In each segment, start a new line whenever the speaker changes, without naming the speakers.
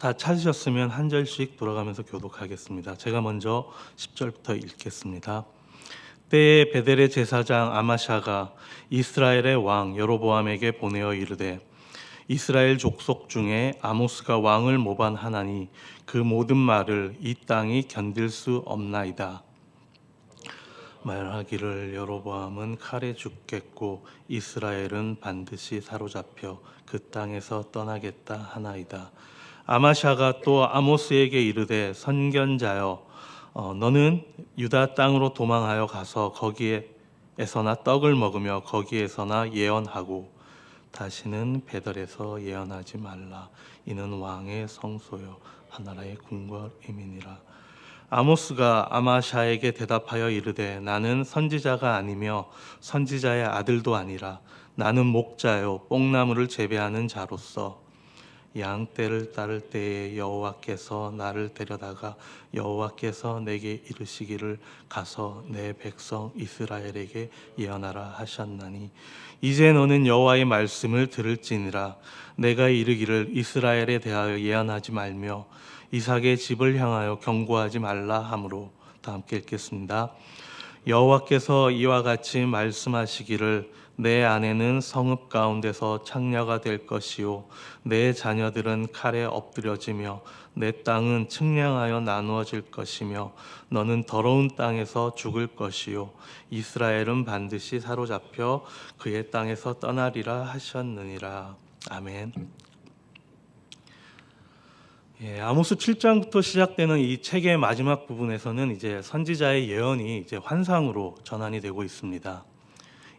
다 찾으셨으면 한 절씩 돌아가면서 교독하겠습니다. 제가 먼저 10절부터 읽겠습니다. 때에 베델의 제사장 아마샤가 이스라엘의 왕 여로보암에게 보내어 이르되 이스라엘 족속 중에 아모스가 왕을 모반하나니 그 모든 말을 이 땅이 견딜 수 없나이다. 말하기를 여로보암은 칼에 죽겠고 이스라엘은 반드시 사로잡혀 그 땅에서 떠나겠다 하나이다. 아마샤가 또 아모스에게 이르되 선견자여 너는 유다 땅으로 도망하여 가서 거기에서나 떡을 먹으며 거기에서나 예언하고 다시는 베델에서 예언하지 말라. 이는 왕의 성소요 하나라의 궁궐임이니라. 아모스가 아마샤에게 대답하여 이르되 나는 선지자가 아니며 선지자의 아들도 아니라 나는 목자요 뽕나무를 재배하는 자로서 양떼를 따를 때에 여호와께서 나를 데려다가 여호와께서 내게 이르시기를 가서 내 백성 이스라엘에게 예언하라 하셨나니 이제 너는 여호와의 말씀을 들을지니라. 내가 이르기를 이스라엘에 대하여 예언하지 말며 이삭의 집을 향하여 경고하지 말라 하므로. 다 함께 읽겠습니다. 여호와께서 이와 같이 말씀하시기를 내 아내는 성읍 가운데서 창녀가 될 것이요 내 자녀들은 칼에 엎드려지며 내 땅은 측량하여 나누어질 것이며 너는 더러운 땅에서 죽을 것이요 이스라엘은 반드시 사로잡혀 그의 땅에서 떠나리라 하셨느니라. 아멘. 아모스 7장부터 시작되는 이 책의 마지막 부분에서는 이제 선지자의 예언이 이제 환상으로 전환이 되고 있습니다.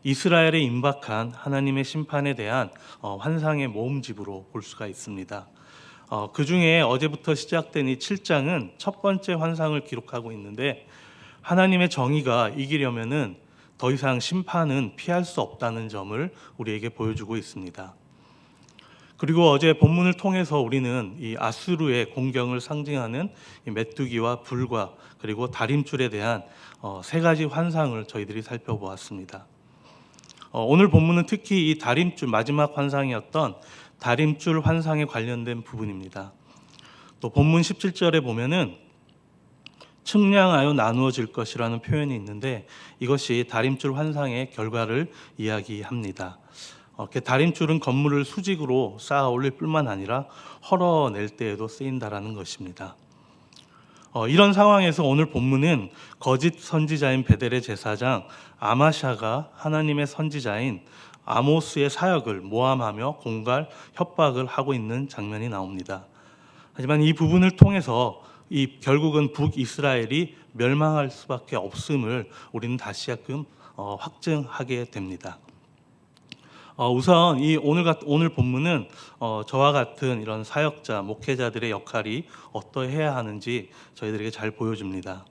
이스라엘에 임박한 하나님의 심판에 대한 환상의 모음집으로 볼 수가 있습니다. 그 중에 어제부터 시작된 이 7장은 첫 번째 환상을 기록하고 있는데 하나님의 정의가 이기려면은 더 이상 심판은 피할 수 없다는 점을 우리에게 보여주고 있습니다. 그리고 어제 본문을 통해서 우리는 이 아수르의 공경을 상징하는 이 메뚜기와 불과 그리고 다림줄에 대한 세 가지 환상을 저희들이 살펴보았습니다. 오늘 본문은 특히 이 다림줄 마지막 환상이었던 다림줄 환상에 관련된 부분입니다. 또 본문 17절에 보면은 측량하여 나누어질 것이라는 표현이 있는데 이것이 다림줄 환상의 결과를 이야기합니다. 다림줄은 건물을 수직으로 쌓아 올릴 뿐만 아니라 헐어낼 때에도 쓰인다라는 것입니다. 이런 상황에서 오늘 본문은 거짓 선지자인 베델의 제사장 아마샤가 하나님의 선지자인 아모스의 사역을 모함하며 공갈, 협박을 하고 있는 장면이 나옵니다. 하지만 이 부분을 통해서 결국은 북이스라엘이 멸망할 수밖에 없음을 우리는 다시금 확증하게 됩니다. 우선 이 오늘 본문은 저와 같은 이런 사역자, 목회자들의 역할이 어떠해야 하는지 저희들에게 잘 보여줍니다.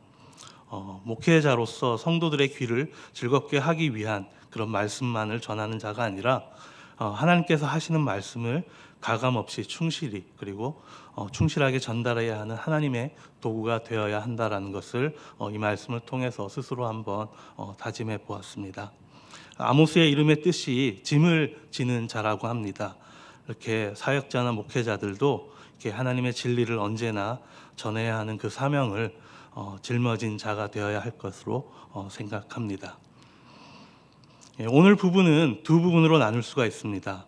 목회자로서 성도들의 귀를 즐겁게 하기 위한 그런 말씀만을 전하는 자가 아니라 하나님께서 하시는 말씀을 가감없이 충실히 그리고 충실하게 전달해야 하는 하나님의 도구가 되어야 한다라는 것을 이 말씀을 통해서 스스로 한번 다짐해 보았습니다. 아모스의 이름의 뜻이 짐을 지는 자라고 합니다. 이렇게 사역자나 목회자들도 이렇게 하나님의 진리를 언제나 전해야 하는 그 사명을 짊어진 자가 되어야 할 것으로 생각합니다. 오늘 부분은 두 부분으로 나눌 수가 있습니다.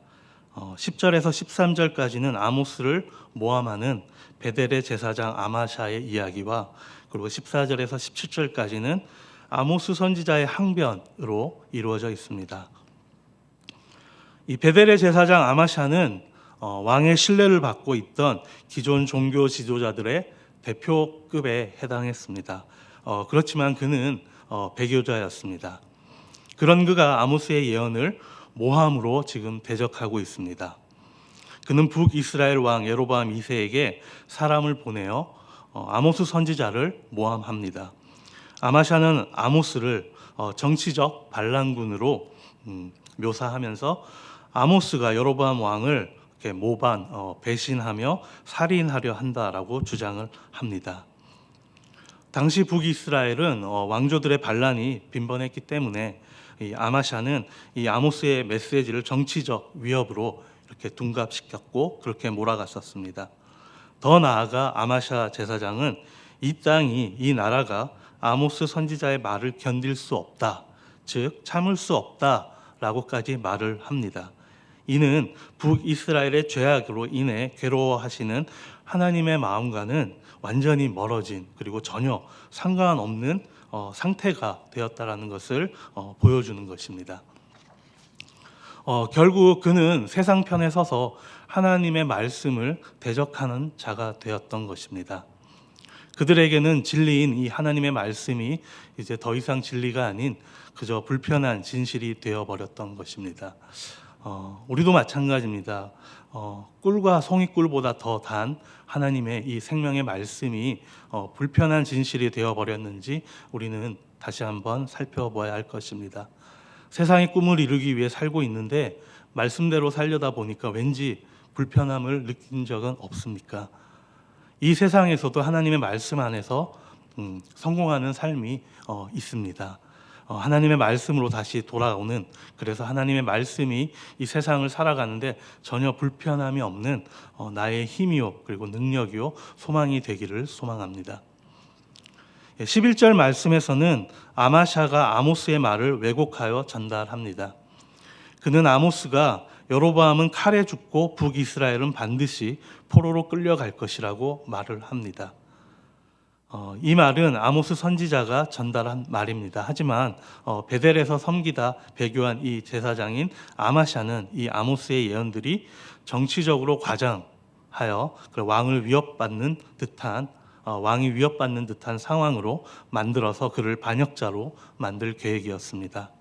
10절에서 13절까지는 아모스를 모함하는 베델의 제사장 아마샤의 이야기와 그리고 14절에서 17절까지는 아모스 선지자의 항변으로 이루어져 있습니다. 이 베델의 제사장 아마샤는 왕의 신뢰를 받고 있던 기존 종교 지도자들의 대표급에 해당했습니다. 그렇지만 그는 배교자였습니다. 그런 그가 아모스의 예언을 모함으로 지금 대적하고 있습니다. 그는 북이스라엘 왕 여로보암 2세에게 사람을 보내어 아모스 선지자를 모함합니다. 아마샤는 아모스를 정치적 반란군으로 묘사하면서 아모스가 여로보암 왕을 모반, 배신하며 살인하려 한다라고 주장을 합니다. 당시 북이스라엘은 왕조들의 반란이 빈번했기 때문에 이 아마샤는 이 아모스의 메시지를 정치적 위협으로 이렇게 둔갑시켰고 그렇게 몰아갔었습니다. 더 나아가 아마샤 제사장은 이 땅이, 이 나라가 아모스 선지자의 말을 견딜 수 없다, 즉 참을 수 없다라고까지 말을 합니다. 이는 북이스라엘의 죄악으로 인해 괴로워하시는 하나님의 마음과는 완전히 멀어진, 그리고 전혀 상관없는 상태가 되었다라는 것을 보여주는 것입니다. 결국 그는 세상 편에 서서 하나님의 말씀을 대적하는 자가 되었던 것입니다. 그들에게는 진리인 이 하나님의 말씀이 이제 더 이상 진리가 아닌 그저 불편한 진실이 되어버렸던 것입니다. 우리도 마찬가지입니다. 꿀과 송이꿀보다 더 단 하나님의 이 생명의 말씀이 불편한 진실이 되어버렸는지 우리는 다시 한번 살펴봐야 할 것입니다. 세상의 꿈을 이루기 위해 살고 있는데 말씀대로 살려다 보니까 왠지 불편함을 느낀 적은 없습니까? 이 세상에서도 하나님의 말씀 안에서 성공하는 삶이 있습니다. 하나님의 말씀으로 다시 돌아오는, 그래서 하나님의 말씀이 이 세상을 살아가는데 전혀 불편함이 없는 나의 힘이요, 그리고 능력이요, 소망이 되기를 소망합니다. 11절 말씀에서는 아마샤가 아모스의 말을 왜곡하여 전달합니다. 그는 아모스가 여로보암은 칼에 죽고 북이스라엘은 반드시 포로로 끌려갈 것이라고 말을 합니다. 이 말은 아모스 선지자가 전달한 말입니다. 하지만 베델에서 섬기다 배교한 이 제사장인 아마샤는 이 아모스의 예언들이 정치적으로 과장하여 왕이 위협받는 듯한 상황으로 만들어서 그를 반역자로 만들 계획이었습니다.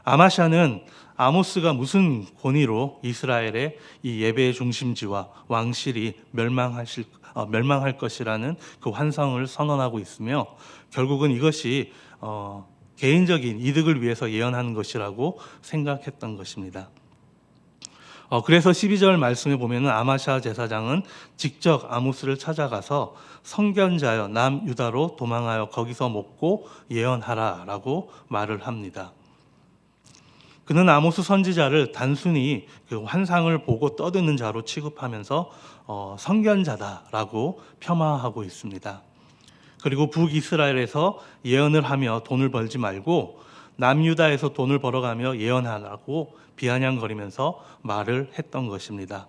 아마샤는 아모스가 무슨 권위로 이스라엘의 이 예배의 중심지와 왕실이 멸망할 것이라는 그 환상을 선언하고 있으며, 결국은 이것이 개인적인 이득을 위해서 예언하는 것이라고 생각했던 것입니다. 그래서 12절 말씀에 보면 아마샤 제사장은 직접 아모스를 찾아가서 성견자여 남유다로 도망하여 거기서 먹고 예언하라라고 말을 합니다. 그는 아모스 선지자를 단순히 그 환상을 보고 떠드는 자로 취급하면서 선견자다라고 폄하하고 있습니다. 그리고 북이스라엘에서 예언을 하며 돈을 벌지 말고 남유다에서 돈을 벌어가며 예언하라고 비아냥거리면서 말을 했던 것입니다.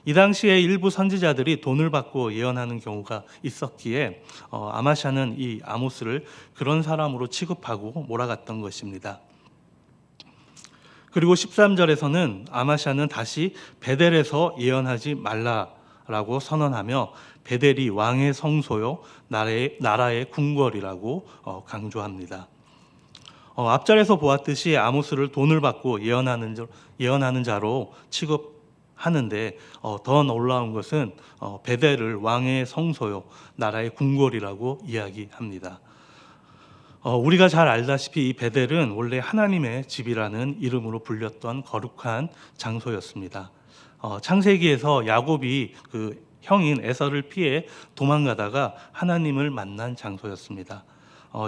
이 당시에 일부 선지자들이 돈을 받고 예언하는 경우가 있었기에 아마샤는 이 아모스를 그런 사람으로 취급하고 몰아갔던 것입니다. 그리고 13절에서는 아마샤는 다시 베델에서 예언하지 말라라고 선언하며 베델이 왕의 성소요 나라의 궁궐이라고 강조합니다. 앞절에서 보았듯이 아모스를 돈을 받고 예언하는 자로 취급하는데 더 놀라운 것은 베델을 왕의 성소요 나라의 궁궐이라고 이야기합니다. 우리가 잘 알다시피 이 베델은 원래 하나님의 집이라는 이름으로 불렸던 거룩한 장소였습니다. 창세기에서 야곱이 그 형인 에서를 피해 도망가다가 하나님을 만난 장소였습니다.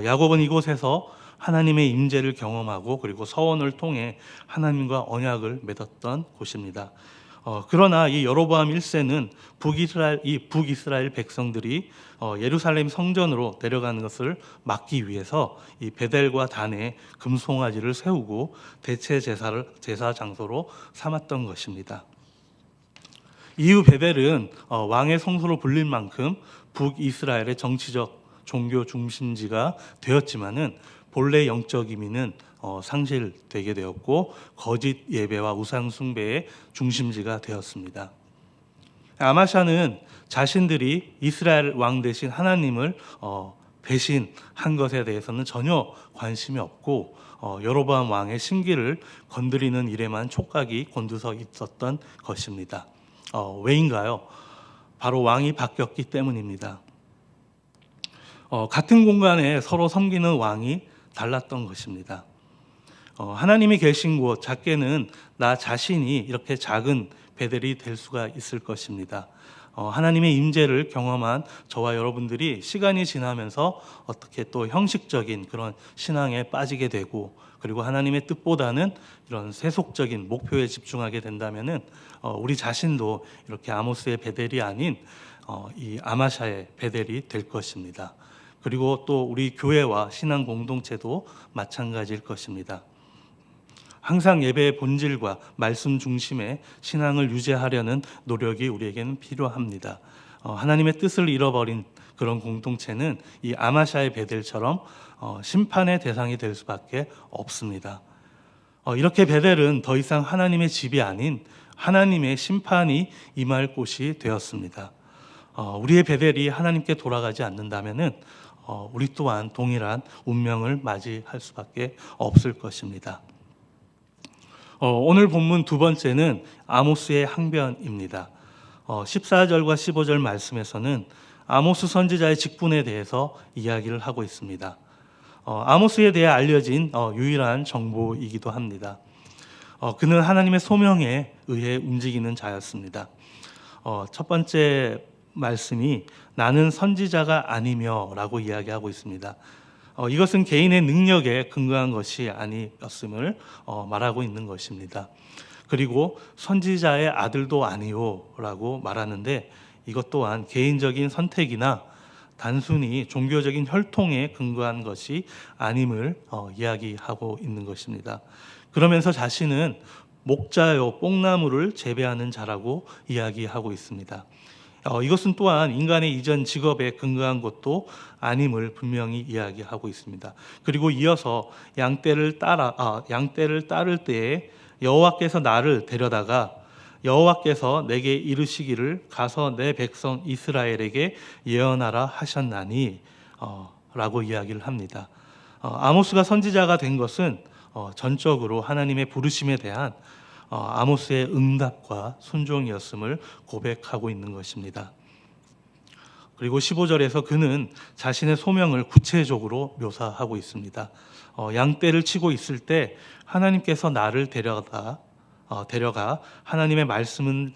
야곱은 이곳에서 하나님의 임재를 경험하고 그리고 서원을 통해 하나님과 언약을 맺었던 곳입니다. 그러나 이 여로보암 1세는 북이스라엘 백성들이 예루살렘 성전으로 내려가는 것을 막기 위해서 이 베델과 단에 금송아지를 세우고 대체 제사 장소로 삼았던 것입니다. 이후 베델은 왕의 성소로 불릴 만큼 북이스라엘의 정치적 종교 중심지가 되었지만은 본래 영적 의미는 상실되게 되었고 거짓 예배와 우상 숭배의 중심지가 되었습니다. 아마샤는 자신들이 이스라엘 왕 대신 하나님을 배신한 것에 대해서는 전혀 관심이 없고 여로보암 왕의 심기를 건드리는 일에만 촉각이 곤두서 있었던 것입니다. 왜인가요? 바로 왕이 바뀌었기 때문입니다. 같은 공간에 서로 섬기는 왕이 달랐던 것입니다. 하나님이 계신 곳, 작게는 나 자신이 이렇게 작은 베델이 될 수가 있을 것입니다. 하나님의 임재를 경험한 저와 여러분들이 시간이 지나면서 어떻게 또 형식적인 그런 신앙에 빠지게 되고, 그리고 하나님의 뜻보다는 이런 세속적인 목표에 집중하게 된다면은 우리 자신도 이렇게 아모스의 베델이 아닌 이 아마샤의 베델이 될 것입니다. 그리고 또 우리 교회와 신앙 공동체도 마찬가지일 것입니다. 항상 예배의 본질과 말씀 중심의 신앙을 유지하려는 노력이 우리에게는 필요합니다. 하나님의 뜻을 잃어버린 그런 공동체는 이 아마샤의 베델처럼 심판의 대상이 될 수밖에 없습니다. 이렇게 베델은 더 이상 하나님의 집이 아닌 하나님의 심판이 임할 곳이 되었습니다. 우리의 베델이 하나님께 돌아가지 않는다면은 우리 또한 동일한 운명을 맞이할 수밖에 없을 것입니다. 오늘 본문 두 번째는 아모스의 항변입니다. 14절과 15절 말씀에서는 아모스 선지자의 직분에 대해서 이야기를 하고 있습니다. 아모스에 대해 알려진 유일한 정보이기도 합니다. 그는 하나님의 소명에 의해 움직이는 자였습니다. 첫 번째 말씀이 나는 선지자가 아니며 라고 이야기하고 있습니다. 이것은 개인의 능력에 근거한 것이 아니었음을 말하고 있는 것입니다. 그리고 선지자의 아들도 아니요 라고 말하는데, 이것 또한 개인적인 선택이나 단순히 종교적인 혈통에 근거한 것이 아님을 이야기하고 있는 것입니다. 그러면서 자신은 목자요 뽕나무를 재배하는 자라고 이야기하고 있습니다. 이것은 또한 인간의 이전 직업에 근거한 것도 아님을 분명히 이야기하고 있습니다. 그리고 이어서 양떼를 따를 때에 여호와께서 나를 데려다가 여호와께서 내게 이르시기를 가서 내 백성 이스라엘에게 예언하라 하셨나니 라고 이야기를 합니다. 아모스가 선지자가 된 것은 전적으로 하나님의 부르심에 대한 아모스의 응답과 순종이었음을 고백하고 있는 것입니다. 그리고 15절에서 그는 자신의 소명을 구체적으로 묘사하고 있습니다. 양떼를 치고 있을 때 하나님께서 나를 데려가 하나님의 말씀을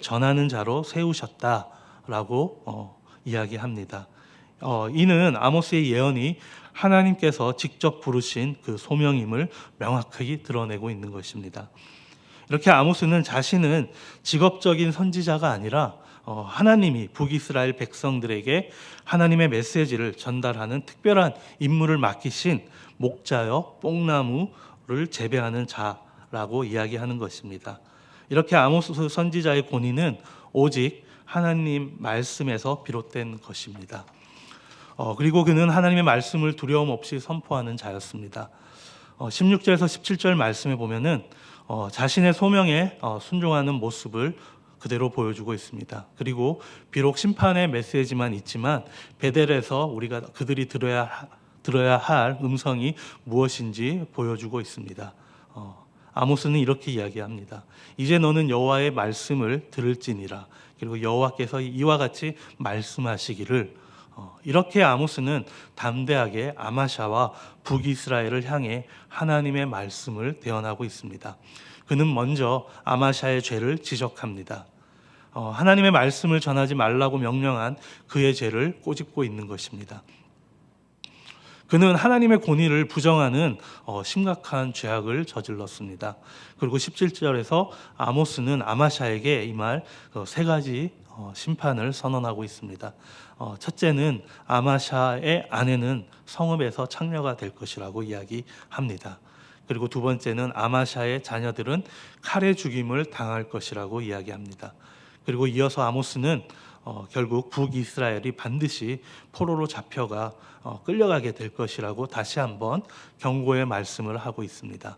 전하는 자로 세우셨다라고 이야기합니다. 이는 아모스의 예언이 하나님께서 직접 부르신 그 소명임을 명확하게 드러내고 있는 것입니다. 이렇게 아모스는 자신은 직업적인 선지자가 아니라 하나님이 북이스라엘 백성들에게 하나님의 메시지를 전달하는 특별한 임무를 맡기신 목자여 뽕나무를 재배하는 자라고 이야기하는 것입니다. 이렇게 아모스 선지자의 권위는 오직 하나님 말씀에서 비롯된 것입니다. 그리고 그는 하나님의 말씀을 두려움 없이 선포하는 자였습니다. 16절에서 17절 말씀에 보면은 자신의 소명에 순종하는 모습을 그대로 보여주고 있습니다. 그리고 비록 심판의 메시지만 있지만 베델에서 우리가 그들이 들어야 할 음성이 무엇인지 보여주고 있습니다. 아모스는 이렇게 이야기합니다. 이제 너는 여호와의 말씀을 들을지니라. 그리고 여호와께서 이와 같이 말씀하시기를. 이렇게 아모스는 담대하게 아마샤와 북이스라엘을 향해 하나님의 말씀을 대언하고 있습니다. 그는 먼저 아마샤의 죄를 지적합니다. 하나님의 말씀을 전하지 말라고 명령한 그의 죄를 꼬집고 있는 것입니다. 그는 하나님의 권위를 부정하는 심각한 죄악을 저질렀습니다. 그리고 17절에서 아모스는 아마샤에게 이 말 세 가지 심판을 선언하고 있습니다. 첫째는 아마샤의 아내는 성읍에서 창녀가 될 것이라고 이야기합니다. 그리고 두 번째는 아마샤의 자녀들은 칼에 죽임을 당할 것이라고 이야기합니다. 그리고 이어서 아모스는 결국 북이스라엘이 반드시 포로로 잡혀가 끌려가게 될 것이라고 다시 한번 경고의 말씀을 하고 있습니다.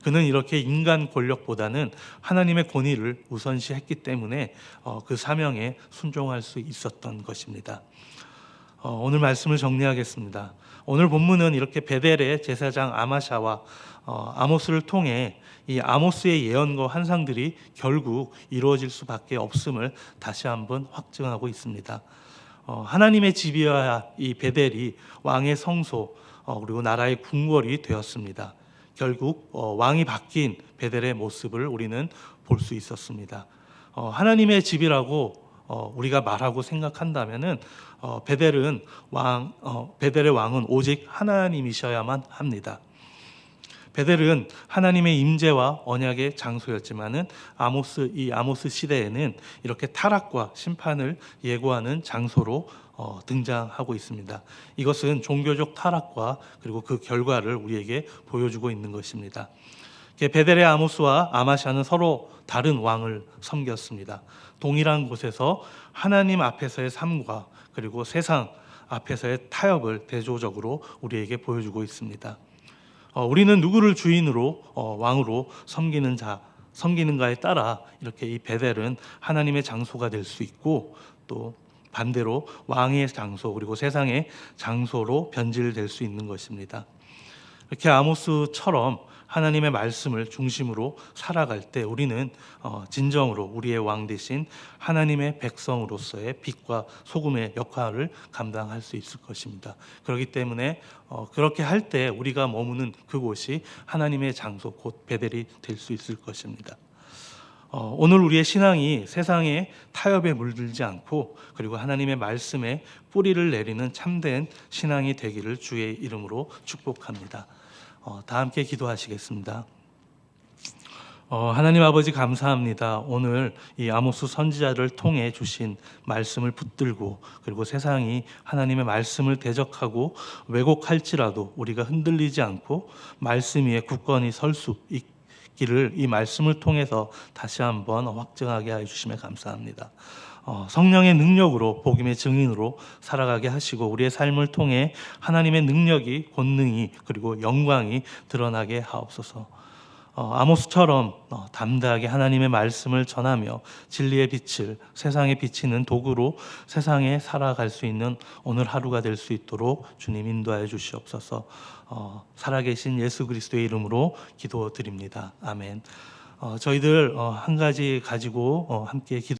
그는 이렇게 인간 권력보다는 하나님의 권위를 우선시했기 때문에 그 사명에 순종할 수 있었던 것입니다. 오늘 말씀을 정리하겠습니다. 오늘 본문은 이렇게 베델의 제사장 아마샤와 아모스를 통해 이 아모스의 예언과 환상들이 결국 이루어질 수밖에 없음을 다시 한번 확증하고 있습니다. 하나님의 집이어야 이 베델이 왕의 성소 그리고 나라의 궁궐이 되었습니다. 결국 왕이 바뀐 베델의 모습을 우리는 볼 수 있었습니다. 하나님의 집이라고 우리가 말하고 생각한다면은 베델의 왕은 오직 하나님이셔야만 합니다. 베델은 하나님의 임재와 언약의 장소였지만은 아모스 시대에는 이렇게 타락과 심판을 예고하는 장소로 등장하고 있습니다. 이것은 종교적 타락과 그리고 그 결과를 우리에게 보여주고 있는 것입니다. 베델의 아모스와 아마샤는 서로 다른 왕을 섬겼습니다. 동일한 곳에서 하나님 앞에서의 삶과 그리고 세상 앞에서의 타협을 대조적으로 우리에게 보여주고 있습니다. 우리는 누구를 주인으로 왕으로 섬기는가에 따라 이렇게 이 베델은 하나님의 장소가 될 수 있고, 또 반대로 왕의 장소 그리고 세상의 장소로 변질될 수 있는 것입니다. 이렇게 아모스처럼 하나님의 말씀을 중심으로 살아갈 때 우리는 진정으로 우리의 왕 대신 하나님의 백성으로서의 빛과 소금의 역할을 감당할 수 있을 것입니다. 그렇기 때문에 그렇게 할 때 우리가 머무는 그곳이 하나님의 장소 곧 베델이 될 수 있을 것입니다. 오늘 우리의 신앙이 세상의 타협에 물들지 않고 그리고 하나님의 말씀에 뿌리를 내리는 참된 신앙이 되기를 주의 이름으로 축복합니다. 다 함께 기도하시겠습니다. 하나님 아버지 감사합니다. 오늘 이 아모스 선지자를 통해 주신 말씀을 붙들고 그리고 세상이 하나님의 말씀을 대적하고 왜곡할지라도 우리가 흔들리지 않고 말씀 위에 굳건히 설 수 있기를 이 말씀을 통해서 다시 한번 확증하게 해주심에 감사합니다. 성령의 능력으로 복음의 증인으로 살아가게 하시고 우리의 삶을 통해 하나님의 능력이 권능이 그리고 영광이 드러나게 하옵소서. 아모스처럼 담대하게 하나님의 말씀을 전하며 진리의 빛을 세상에 비치는 도구로 세상에 살아갈 수 있는 오늘 하루가 될 수 있도록 주님 인도하여 주시옵소서. 살아계신 예수 그리스도의 이름으로 기도드립니다. 아멘. 저희들 한 가지 가지고 함께 기도